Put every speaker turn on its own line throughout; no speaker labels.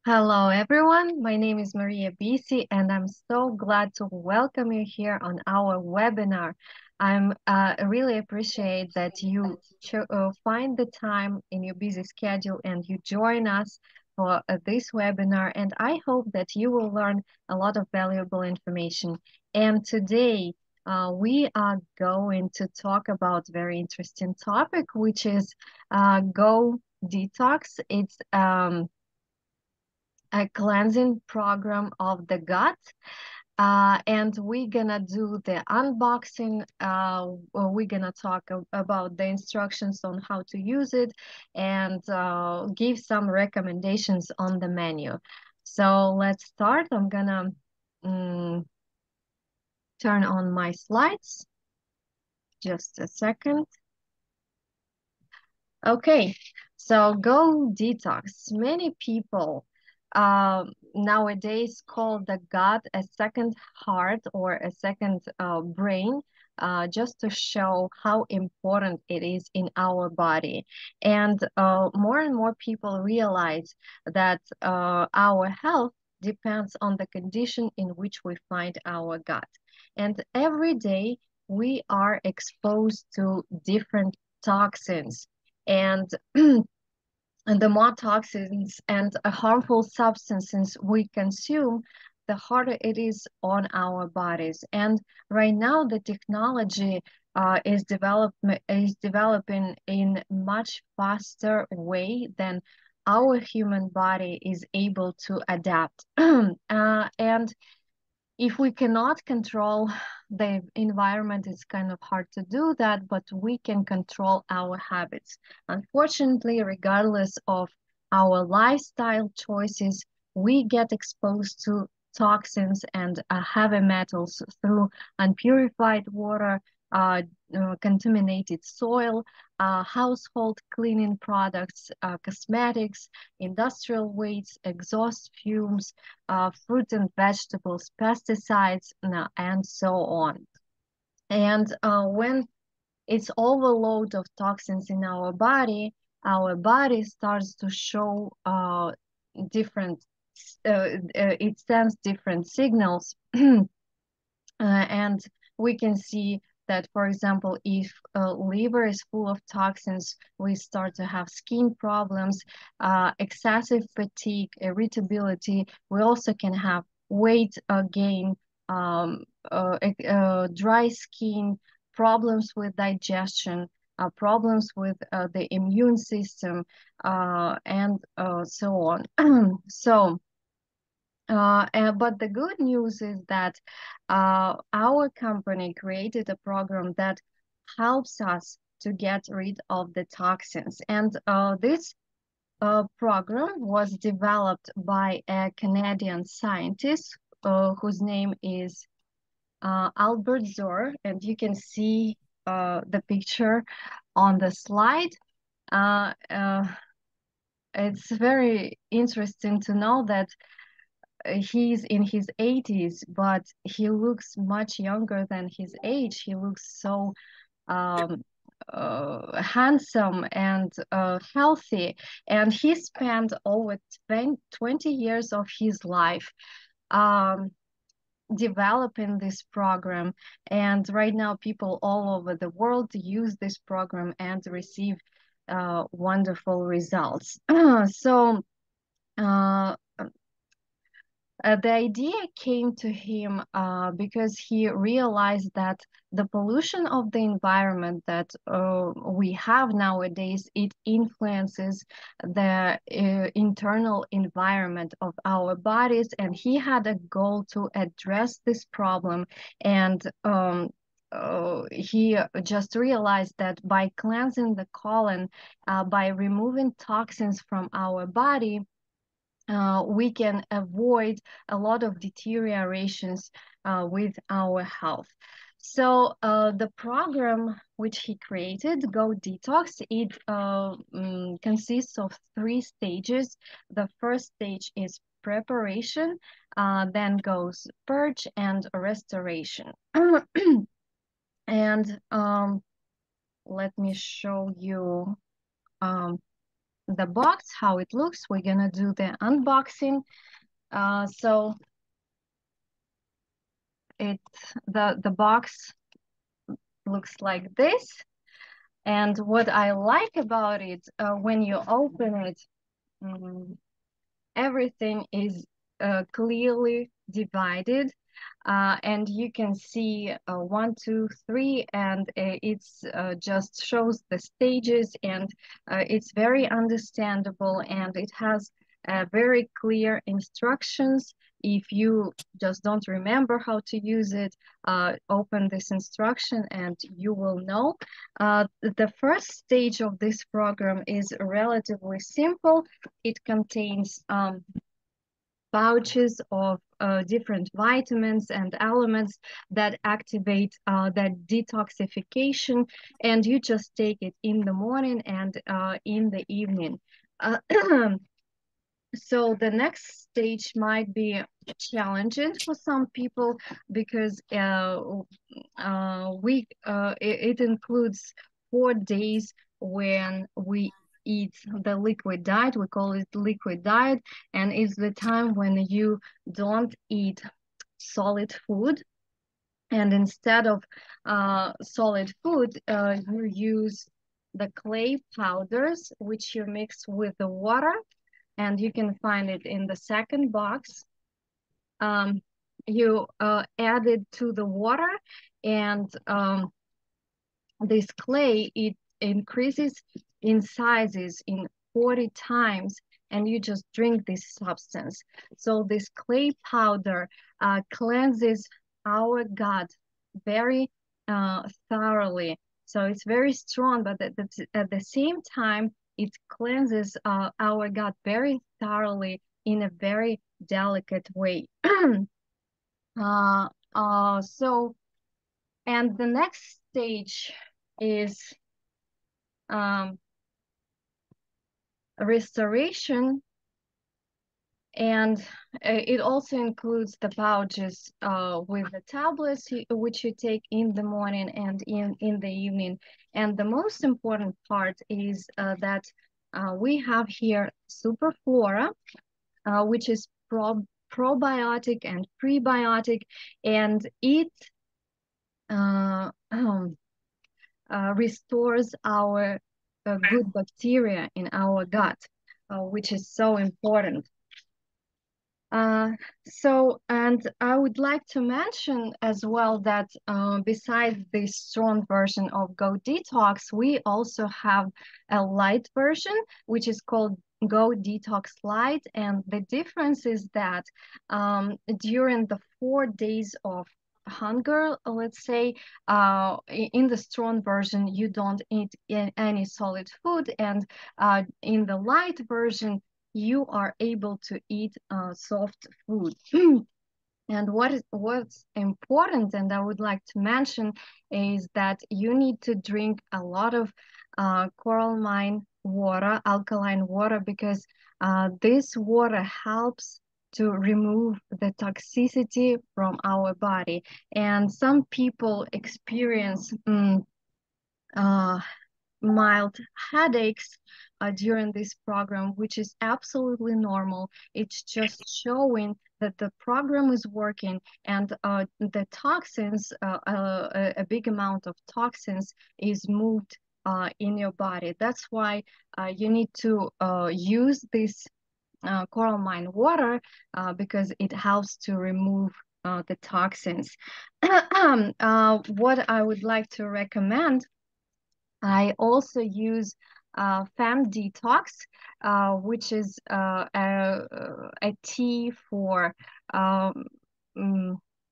Hello, everyone. My name is Maria Bisi, and I'm so glad to welcome you here on our webinar. I'm really appreciate that you find the time in your busy schedule and you join us for this webinar. And I hope that you will learn a lot of valuable information. And today, we are going to talk about very interesting topic, which is Go Detox. It's a cleansing program of the gut. And we're gonna do the unboxing. We're gonna talk about the instructions on how to use it and give some recommendations on the menu. So let's start. I'm gonna turn on my slides. Just a second. Okay, so Go Detox. Many people nowadays call the gut a second heart or a second brain, just to show how important it is in our body. And more and more people realize that our health depends on the condition in which we find our gut. And every day we are exposed to different toxins and and the more toxins and harmful substances we consume, the harder it is on our bodies. And right now, the technology is developing in much faster way than our human body is able to adapt. And if we cannot control the environment, it's kind of hard to do that, but we can control our habits. Unfortunately, regardless of our lifestyle choices, we get exposed to toxins and heavy metals through unpurified water, uh, contaminated soil, household cleaning products, cosmetics, industrial wastes, exhaust fumes, fruit and vegetables, pesticides, and so on. And when it's overload of toxins in our body starts to show different, it sends different signals. And we can see that, for example, if liver is full of toxins, we start to have skin problems, excessive fatigue, irritability. We also can have weight gain, um, dry skin, problems with digestion, problems with the immune system, and so on. So, but the good news is that our company created a program that helps us to get rid of the toxins. And this program was developed by a Canadian scientist whose name is Albert Zor. And you can see the picture on the slide. Uh, uh, it's very interesting to know that he's in his 80s, but he looks much younger than his age. He looks so um, handsome and healthy. And he spent over 20 years of his life um, developing this program. And right now, people all over the world use this program and receive wonderful results. So, uh, the idea came to him because he realized that the pollution of the environment that we have nowadays, it influences the internal environment of our bodies, and he had a goal to address this problem. And he just realized that by cleansing the colon, by removing toxins from our body, we can avoid a lot of deteriorations with our health. So the program which he created, Go Detox, it consists of 3 stages. The first stage is preparation, then goes purge and restoration. And let me show you um, the box, how it looks. We're gonna do the unboxing. So the box looks like this. And what I like about it, when you open it, everything is clearly divided, and you can see 1, 2, 3, and it's just shows the stages, and it's very understandable, and it has very clear instructions. If you just don't remember how to use it, open this instruction and you will know. The first stage of this program is relatively simple. It contains pouches of different vitamins and elements that activate that detoxification, and you just take it in the morning and in the evening. So the next stage might be challenging for some people because it includes 4 days when we eat the liquid diet. We call it liquid diet, and it's the time when you don't eat solid food. And instead of solid food, you use the clay powders, which you mix with the water, and you can find it in the second box. You add it to the water, and this clay, it increases in sizes in 40 times, and you just drink this substance. So this clay powder cleanses our gut very thoroughly. So it's very strong, but at the same time, it cleanses our gut very thoroughly in a very delicate way. So, and the next stage is restoration, and it also includes the pouches with the tablets which you take in the morning and in the evening. And the most important part is that we have here Superflora, which is probiotic and prebiotic, and it restores our good bacteria in our gut, which is so important. And I would like to mention as well that besides the strong version of Go Detox, we also have a light version, which is called Go Detox Light. And the difference is that during the 4 days of hunger, let's say, in the strong version, you don't eat any solid food. And in the light version, you are able to eat soft food. And what's important, and I would like to mention, is that you need to drink a lot of coralline water, alkaline water, because this water helps to remove the toxicity from our body. And some people experience mild headaches during this program, which is absolutely normal. It's just showing that the program is working, and the toxins, a big amount of toxins is moved in your body. That's why you need to use this coralline water because it helps to remove the toxins. What I would like to recommend, I also use Fem Detox, which is a tea for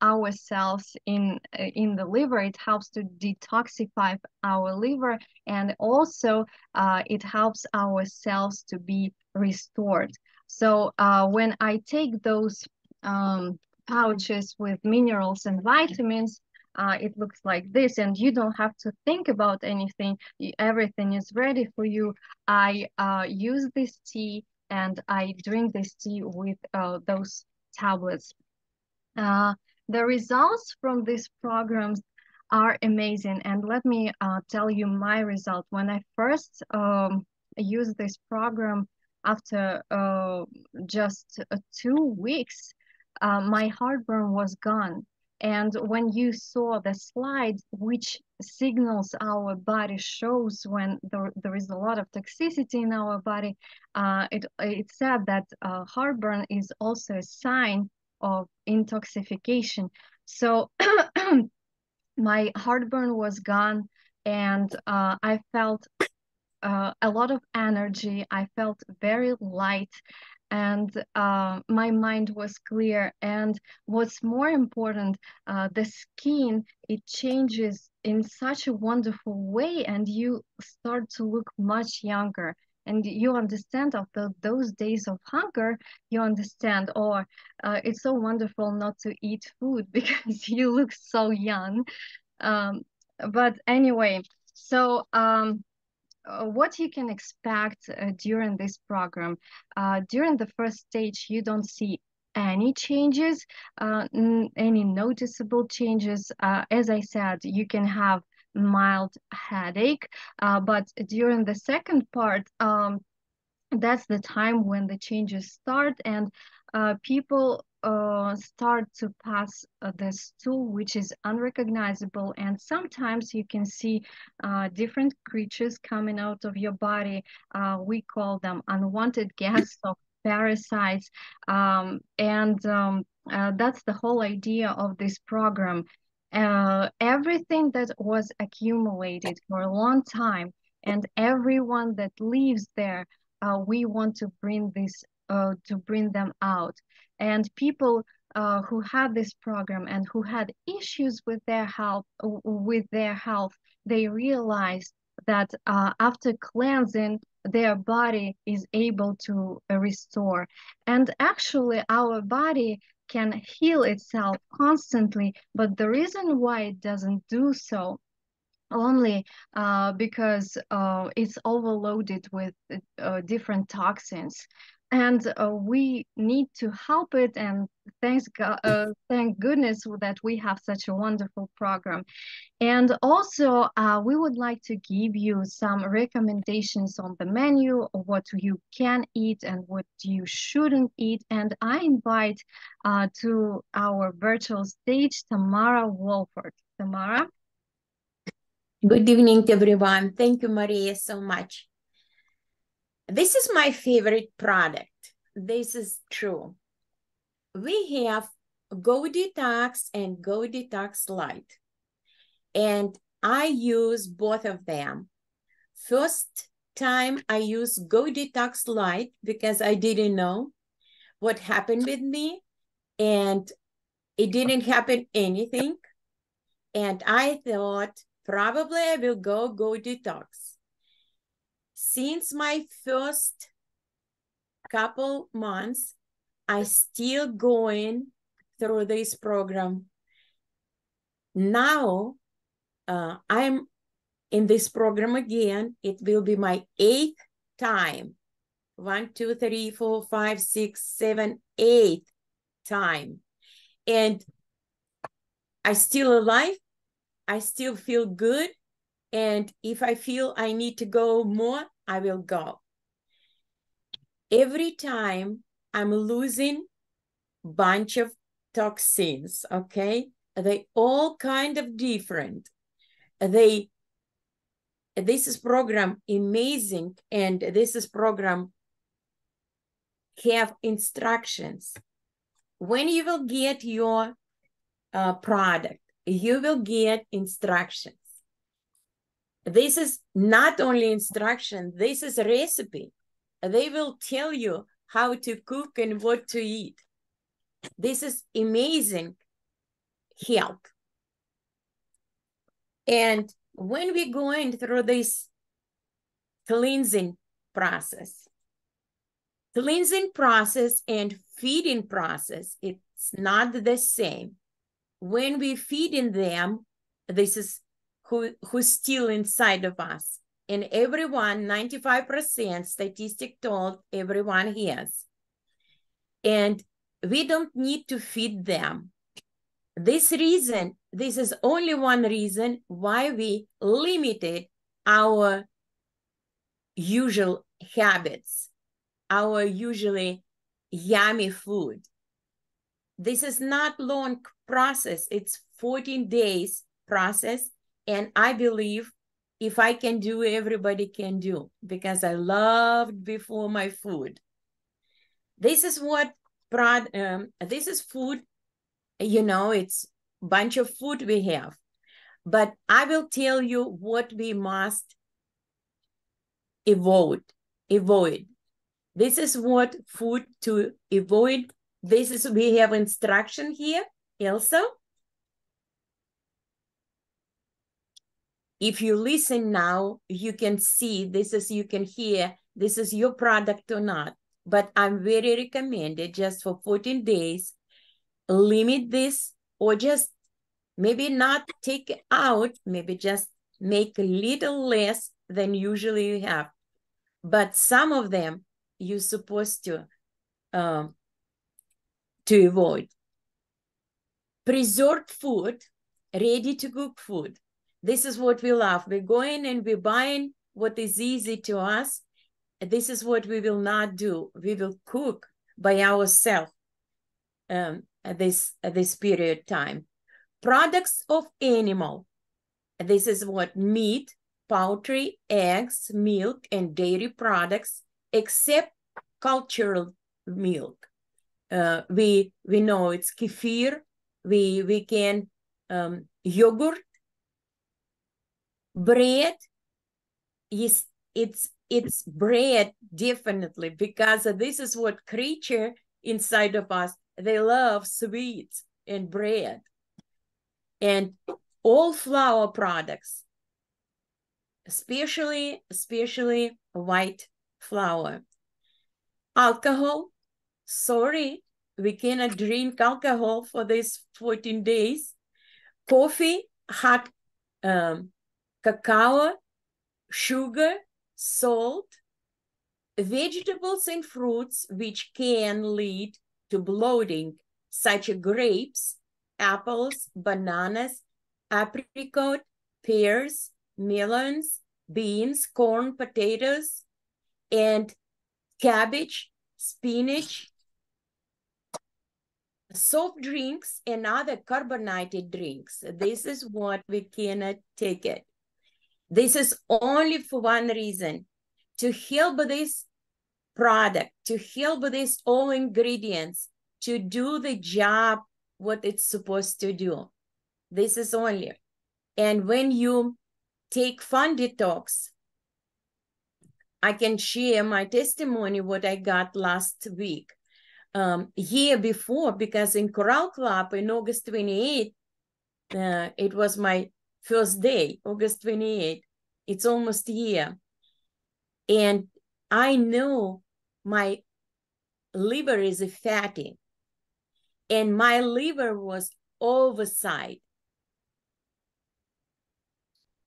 ourselves in the liver. It helps to detoxify our liver, and also it helps our cells to be restored. So when I take those pouches with minerals and vitamins, it looks like this, and you don't have to think about anything. Everything is ready for you. I use this tea, and I drink this tea with those tablets. The results from these programs are amazing, and let me tell you my result. When I first used this program after just 2 weeks, my heartburn was gone. And when you saw the slide, which signals our body shows when there is a lot of toxicity in our body, it said that heartburn is also a sign of intoxication. So my heartburn was gone, and I felt a lot of energy. I felt very light, and my mind was clear. And what's more important, the skin, it changes in such a wonderful way, and you start to look much younger. And you understand after those days of hunger, you understand, oh, it's so wonderful not to eat food because you look so young. Um, but anyway, so what you can expect during this program. During the first stage, you don't see any changes, any noticeable changes. As I said, you can have mild headache, but during the second part, that's the time when the changes start, and people start to pass the stool, which is unrecognizable, and sometimes you can see different creatures coming out of your body. We call them unwanted guests of parasites, and that's the whole idea of this program. Everything that was accumulated for a long time, and everyone that lives there, we want to bring them out. And people who had this program and who had issues with their health, they realized that after cleansing, their body is able to restore. And actually, our body can heal itself constantly, but the reason why it doesn't do so only because it's overloaded with different toxins, and we need to help it. And thank goodness that we have such a wonderful program. And also, we would like to give you some recommendations on the menu of what you can eat and what you shouldn't eat. And I invite to our virtual stage Tamara Wolford. Tamara.
Good evening, everyone. Thank you, Maria, so much. This is my favorite product. This is true. We have GO DETOX and GO DETOX Lite, and I use both of them. First time I used GO DETOX Lite because I didn't know what happened with me, and it didn't happen anything. And I thought, probably I will GO DETOX. Since my first couple months, I still going through this program. Now, I'm in this program again. It will be my 8th time. 1, 2, 3, 4, 5, 6, 7, 8th time. And I still alive. I still feel good. And if I feel I need to go more, I will go. Every time I'm losing a bunch of toxins, okay? They all kind of different. This is program amazing, and this is program have instructions. When you will get your product, you will get instructions. This is not only instruction, this is a recipe. They will tell you how to cook and what to eat. This is amazing help. And when we're going through this cleansing process and feeding process, it's not the same. When we feeding them, this is who's still inside of us. And everyone, 95% statistic told everyone has. And we don't need to feed them. This is only one reason why we limited our usual habits, our usually yummy food. This is not long process. It's 14 days process. And I believe if I can do, everybody can do, because I loved before my food. This is what this is food, you know, it's bunch of food we have. But I will tell you what we must avoid. This is what food to avoid. This is, we have instruction here also. If you listen now, you can see, this is, you can hear, this is your product or not. But I'm very recommended just for 14 days, limit this, or just maybe not take it out, maybe just make a little less than usually you have. But some of them you're supposed to avoid. Preserved food, ready to cook food. This is what we love. We're going and we're buying what is easy to us. This is what we will not do. We will cook by ourselves at this period of time. Products of animal. This is what meat, poultry, eggs, milk, and dairy products, except cultural milk. We know it's kefir. We can yogurt, bread. Is it's bread definitely, because this is what creature inside of us, they love sweets and bread. And all flour products, especially white flour. Alcohol, sorry, we cannot drink alcohol for these 14 days. Coffee, hot cacao, sugar, salt, vegetables and fruits which can lead to bloating, such as grapes, apples, bananas, apricot, pears, melons, beans, corn, potatoes, and cabbage, spinach, soft drinks, and other carbonated drinks. This is what we cannot take it. This is only for one reason, to help this product, to help these all ingredients to do the job what it's supposed to do. This is only. And when you take Fun Detox, I can share my testimony, what I got last week. Year before, because in Coral Club in August 28th, it was my first day, August 28th. It's almost a year. And I know my liver is fatty. And my liver was oversized.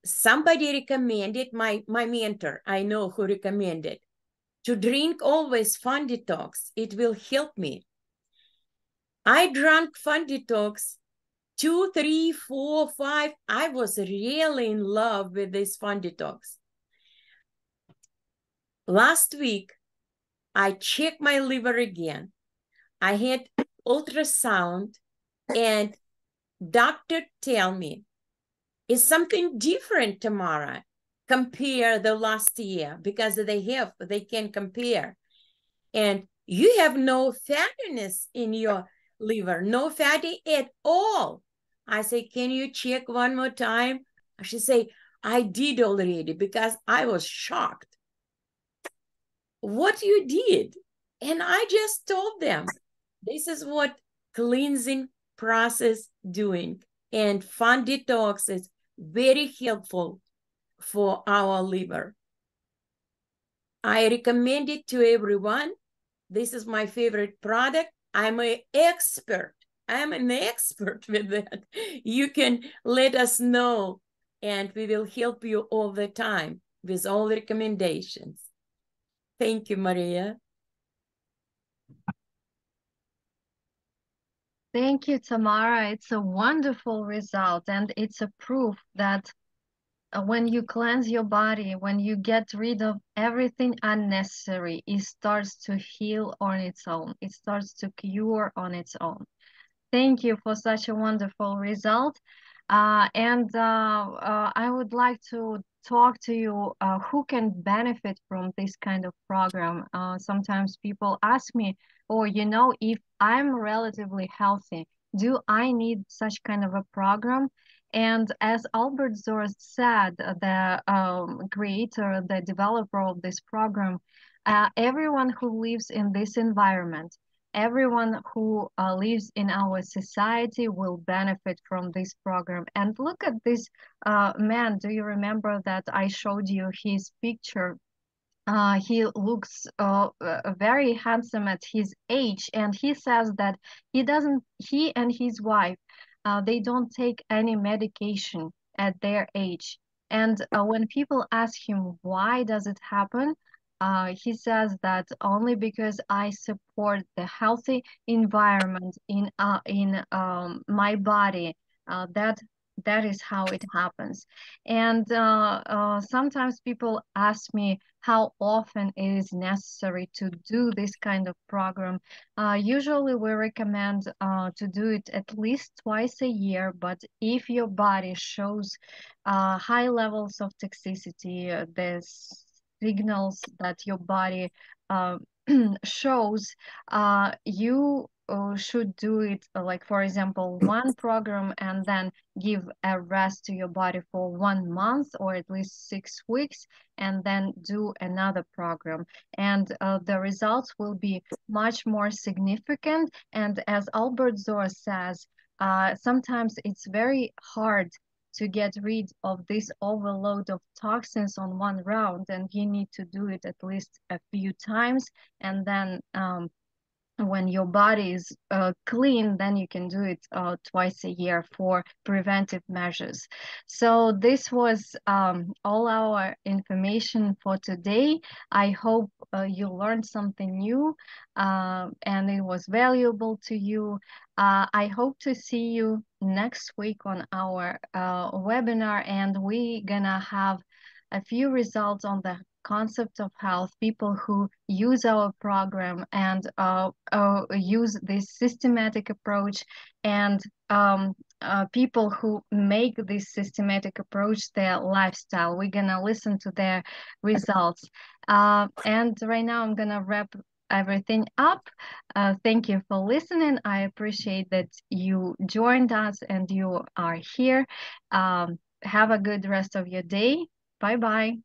Somebody recommended, my mentor, I know who recommended, to drink always Fun Detox. It will help me. I drank Fun Detox 2, 3, 4, 5. I was really in love with this Fun Detox. Last week, I checked my liver again. I had ultrasound, and doctor tell me, is something different, Tamara, compare the last year, because they can compare. And you have no fattiness in your liver, no fatty at all. I say, can you check one more time? She say, I did already, because I was shocked. What you did? And I just told them, this is what cleansing process doing. And Fun Detox is very helpful for our liver. I recommend it to everyone. This is my favorite product. I'm an expert. I'm an expert with that. You can let us know, and we will help you all the time with all recommendations. Thank you, Maria.
Thank you, Tamara. It's a wonderful result, and it's a proof that when you cleanse your body, when you get rid of everything unnecessary, it starts to heal on its own. It starts to cure on its own. Thank you for such a wonderful result. I would like to talk to you who can benefit from this kind of program. Sometimes people ask me, or if I'm relatively healthy, do I need such kind of a program? And as Albert Zorz said, the creator, the developer of this program, everyone who lives in this environment, everyone who lives in our society will benefit from this program. And look at this man. Do you remember that I showed you his picture? He looks very handsome at his age, and he says that he and his wife, they don't take any medication at their age. And when people ask him why does it happen, he says that only because I support the healthy environment in my body. That is how it happens. And sometimes people ask me how often it is necessary to do this kind of program. Usually we recommend to do it at least twice a year, but if your body shows high levels of toxicity, the signals that your body uh, shows, you should do it, like, for example, one program and then give a rest to your body for 1 month or at least 6 weeks, and then do another program. And the results will be much more significant. And as Albert Zor says, sometimes it's very hard to get rid of this overload of toxins on one round, and you need to do it at least a few times. And then when your body is clean, then you can do it twice a year for preventive measures. So this was all our information for today. I hope you learned something new and it was valuable to you. I hope to see you next week on our webinar, and we're gonna have a few results on the concept of health, people who use our program and use this systematic approach, and people who make this systematic approach their lifestyle. We're gonna listen to their results. And right now I'm gonna wrap everything up. Thank you for listening. I appreciate that you joined us and you are here. Have a good rest of your day. Bye bye.